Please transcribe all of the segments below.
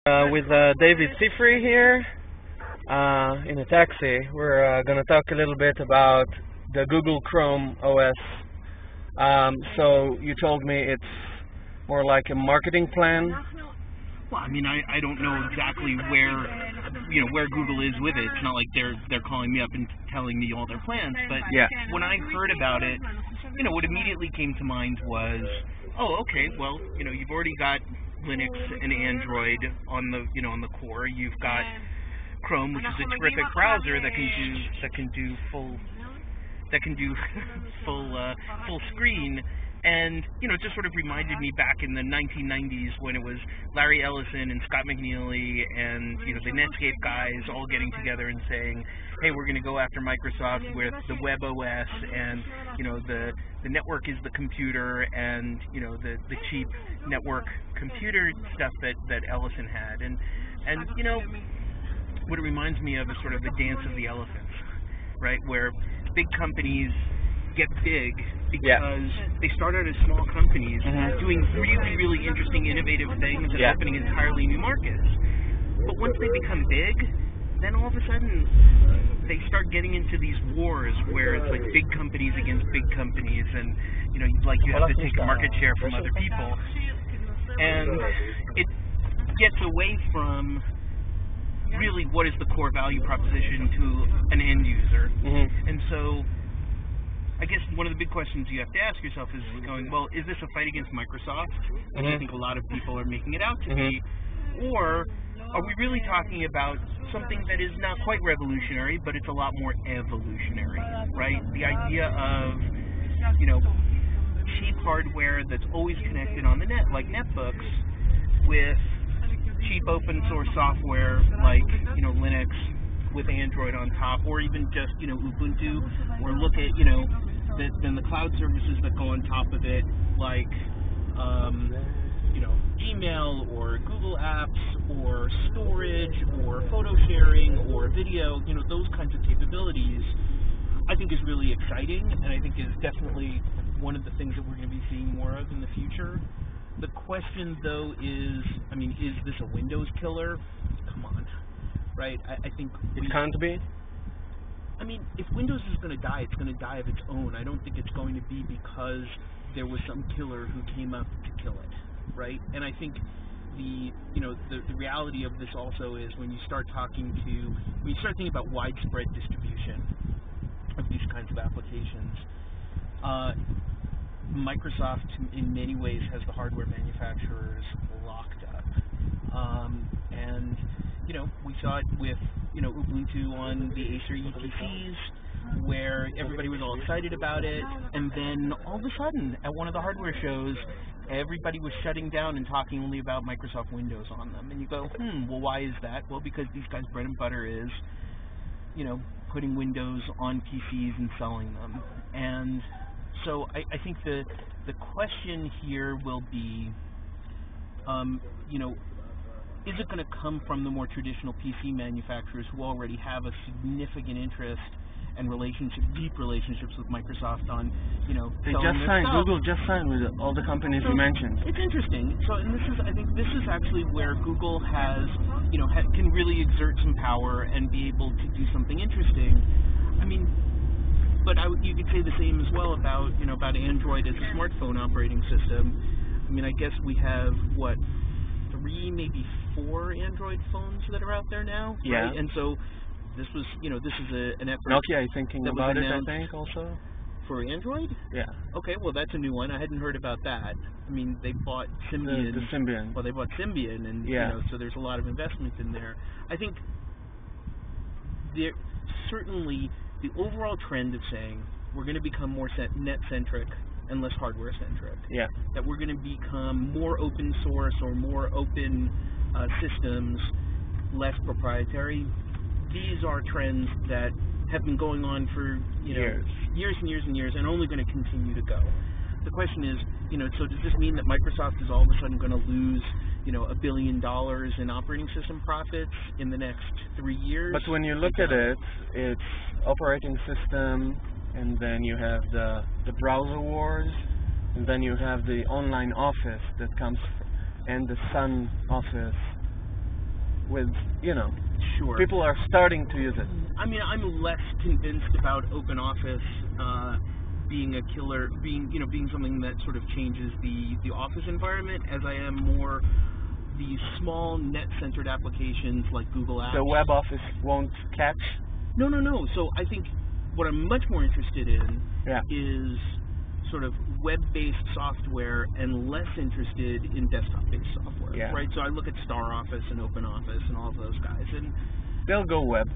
With David Sifri here in a taxi. We're going to talk a little bit about the Google Chrome OS. So you told me it's more like a marketing plan. Well, I mean, I don't know exactly where Google is with it. It's not like they're calling me up and telling me all their plans. But Yeah. when I heard about it, what immediately came to mind was, oh, okay, well, you've already got Linux and Android on the core. You've got Chrome, which is a terrific browser that can do full full screen. And, it just sort of reminded me back in the 1990s when it was Larry Ellison and Scott McNealy and, the Netscape guys all getting together and saying, hey, we're going to go after Microsoft with the Web OS and, the network is the computer and, the cheap network computer stuff that Ellison had. And what it reminds me of is sort of the dance of the elephants, right, where big companies get big because they start out as small companies doing really, really interesting, innovative things and opening entirely new markets. But once they become big, then all of a sudden they start getting into these wars where it's like big companies against big companies, and you have to take market share from other people, and it gets away from really what is the core value proposition to an end user. And so I guess one of the big questions you have to ask yourself is is this a fight against Microsoft? Which I think a lot of people are making it out to be. Or are we really talking about something that is not quite revolutionary, but it's a lot more evolutionary, right? The idea of, cheap hardware that's always connected on the net, like netbooks, with cheap open source software like, Linux with Android on top, or even just, Ubuntu, or look at, then the cloud services that go on top of it, like, email or Google Apps or storage or photo sharing or video, those kinds of capabilities, I think is really exciting, and I think is definitely one of the things that we're going to be seeing more of in the future. The question, though, is this a Windows killer? Come on. Right, I think it can't be. I mean, if Windows is going to die, it's going to die of its own. I don't think it's going to be because there was some killer who came up to kill it, right? And I think the reality of this also is when you start thinking about widespread distribution of these kinds of applications, Microsoft in many ways has the hardware manufacturers locked up, and we saw it with, Ubuntu on the Acer EPCs, where everybody was all excited about it, and then all of a sudden, at one of the hardware shows, everybody was shutting down and talking only about Microsoft Windows on them. And you go, well, why is that? Well, because these guys' bread and butter is, putting Windows on PCs and selling them. And so I think the question here will be, is it going to come from the more traditional PC manufacturers who already have a significant interest and deep relationships with Microsoft on, They just signed. Google just signed with all the companies you mentioned. It's interesting. So, and I think this is actually where Google has, can really exert some power and be able to do something interesting. I mean, but you could say the same as well about, about Android as a smartphone operating system. I mean, I guess we have, 3, maybe 4 Android phones that are out there now, yeah. Right? And so this was, this is an effort. Nokia is thinking about it, I think, also. For Android? Yeah. Okay, well, that's a new one. I hadn't heard about that. I mean, they bought Symbian. The Symbian. Well, they bought Symbian, and so there's a lot of investment in there. I think certainly the overall trend of saying we're going to become more net-centric and less hardware-centric. Yeah. That we're going to become more open source or more open systems, less proprietary. These are trends that have been going on for years and years and years, and only going to continue to go. The question is, so does this mean that Microsoft is all of a sudden going to lose, $1 billion in operating system profits in the next 3 years? But when you look at it, it's operating system, and then you have the browser wars, and then you have the online office that comes, and the Sun Office with, you know, Sure. people are starting to use it. I mean, I'm less convinced about OpenOffice being a killer, being something that sort of changes the office environment, as I am more the small net-centered applications like Google Apps. The web office won't catch? No. So I think what I'm much more interested in is sort of web-based software and less interested in desktop-based software, right? So I look at StarOffice and OpenOffice and all of those guys, and they'll go web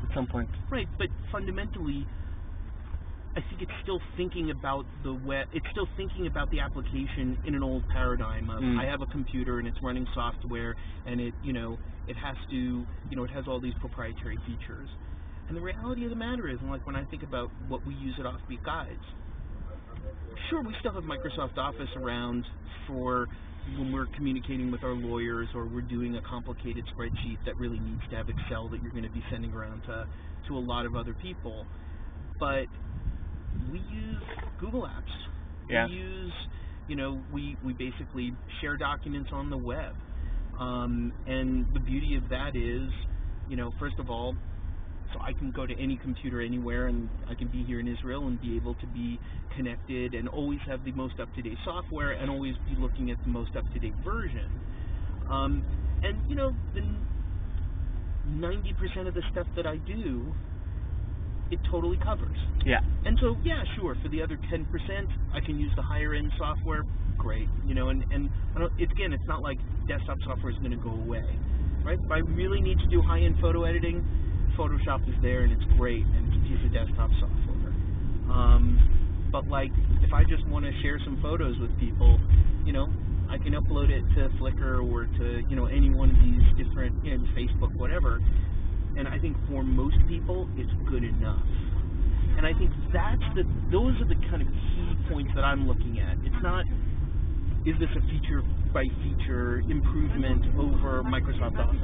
at some point. Right, but fundamentally, I think it's still thinking about the web. It's still thinking about the application in an old paradigm of I have a computer and it's running software, and it has to, it has all these proprietary features. And the reality of the matter is, like when I think about what we use at Offbeat Guides, sure, we still have Microsoft Office around for when we're communicating with our lawyers or we're doing a complicated spreadsheet that really needs to have Excel that you're going to be sending around to a lot of other people. But we use Google Apps. Yeah. We use, we basically share documents on the web. And the beauty of that is, first of all, so I can go to any computer anywhere, and I can be here in Israel and be able to be connected and always have the most up-to-date software and always be looking at the most up-to-date version. And, the 90% of the stuff that I do, it totally covers. Yeah. And so, yeah, sure, for the other 10%, I can use the higher-end software. Great. And it's not like desktop software is going to go away, right? If I really need to do high-end photo editing, Photoshop is there and it's great and it's a piece of desktop software. But like if I just want to share some photos with people, I can upload it to Flickr or to any one of these different, Facebook, whatever. And I think for most people it's good enough. And I think those are the kind of key points that I'm looking at. It's not, is this a feature by feature improvement over Microsoft Office?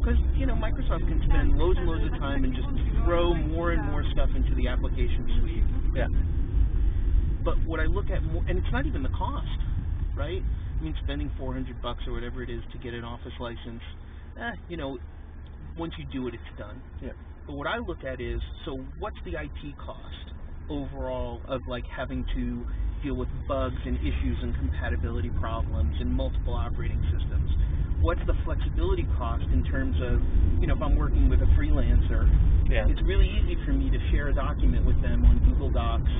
Because, Microsoft can spend loads and loads of time and just throw more and more stuff into the application suite. Yeah. But what I look at more, and it's not even the cost, right? I mean, spending $400 or whatever it is to get an Office license, once you do it, it's done. Yeah. But what I look at is, so what's the IT cost overall of like having to deal with bugs and issues and compatibility problems and multiple operating systems? What's the flexibility cost in terms of, if I'm working with a freelancer, it's really easy for me to share a document with them on Google Docs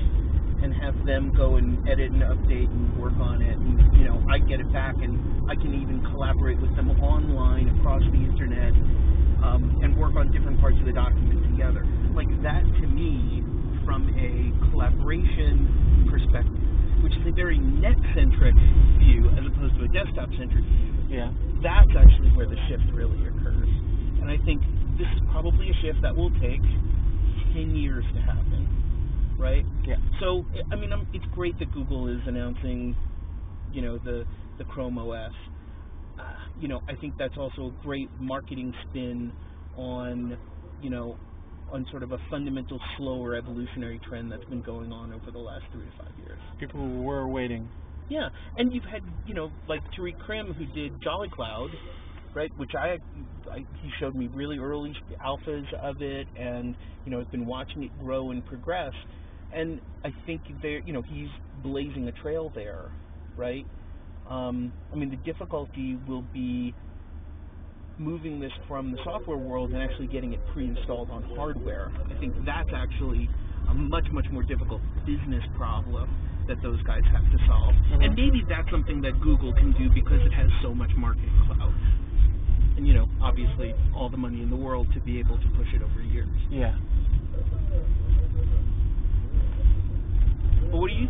and have them go and edit and update and work on it. And, I get it back and I can even collaborate with them online across the internet and work on different parts of the document together. Like that, to me, from a collaboration perspective, which is a very net-centric view as opposed to a desktop-centric view, that's actually where the shift really occurs. And I think this is probably a shift that will take 10 years to happen, right? Yeah. So, I mean, it's great that Google is announcing, the Chrome OS. I think that's also a great marketing spin on, on sort of a fundamental, slower evolutionary trend that's been going on over the last 3 to 5 years. People were waiting. Yeah, and you've had, like Tariq Krim, who did Jolly Cloud, right, which he showed me really early alphas of it, and, I've been watching it grow and progress, and I think he's blazing a trail there, right? I mean, the difficulty will be moving this from the software world and actually getting it pre-installed on hardware. I think that's actually a much, much more difficult business problem that those guys have to solve. Mm-hmm. And maybe that's something that Google can do because it has so much marketing clout. And, obviously all the money in the world to be able to push it over years. Yeah. But what do you